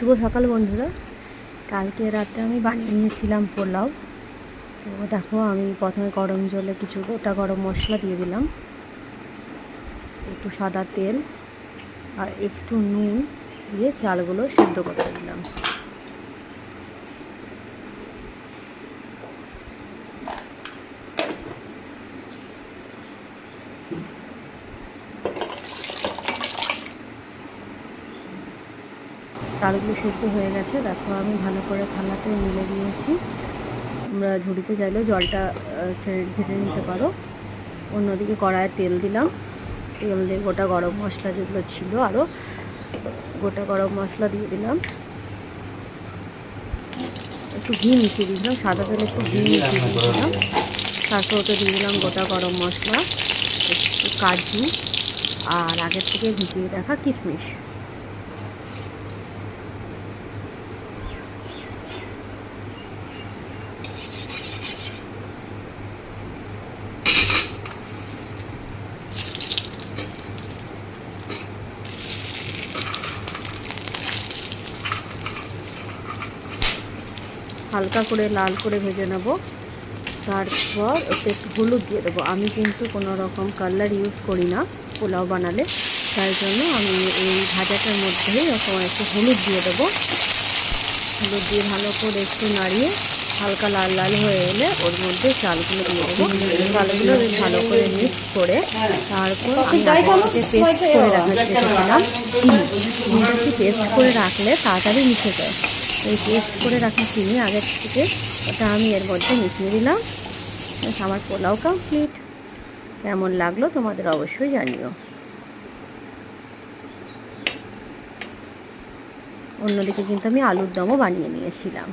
শুভ সকাল বন্ধুরা। কালকে রাতে আমি বানিয়ে নিয়েছিলাম পোলাও। তো দেখো, আমি প্রথমে গরম জলে কিছু গোটা গরম মশলা দিয়ে দিলাম, একটু সাদা তেল আর একটু নুন দিয়ে চালগুলো সেদ্ধ করে দিলাম। চালগুলো সেদ্ধ হয়ে গেছে, দেখো আমি ভালো করে থালাতে মিলে দিয়েছি। আমরা ঝুড়িতে চাইলেও জলটা ঝেড়ে নিতে পারো। অন্যদিকে কড়াইয়ে তেল দিলাম, তেল দিয়ে গোটা গরম মশলা যেগুলো ছিল আরও গোটা গরম মশলা দিয়ে দিলাম, একটু ঘি মিশিয়ে দিয়েছিলাম, সাদা তেলে একটু ঘি মিশিয়ে দিয়েছিলাম। তারপর ওতে দিয়ে দিলাম গোটা গরম মশলা, একটু কাজু আর আগের থেকে ভিজিয়ে রাখা কিশমিশ। হালকা করে লাল করে ভেজে নেব। তারপর ওতে একটু হলুদ দিয়ে দেবো। আমি কিন্তু কোনো রকম কালার ইউজ করি না পোলাও বানালে, তাই জন্য আমি এই ভাজাটার মধ্যেই এরকম একটু হলুদ দিয়ে দেবো। হলুদ দিয়ে ভালো করে একটু নাড়িয়ে হালকা লাল লাল হয়ে এলে ওর মধ্যে চালগুলো দিয়ে দেবো। চালগুলো ভালো করে মিক্স করে তারপর আমি আগে থেকে পেস্ট করে রেখেছিলাম চিনিটা একটু পেস্ট করে রাখলে তাড়াতাড়ি মিশে যায়। এই পেস্ট করে রাখা চিনি আগের থেকে ওটা আমি এর মধ্যে মিশিয়ে দিলাম। আমার পোলাও কমপ্লিট। কেমন লাগলো তোমাদের অবশ্যই জানিও। অন্যদিকে কিন্তু আমি আলুর দমও বানিয়ে নিয়েছিলাম।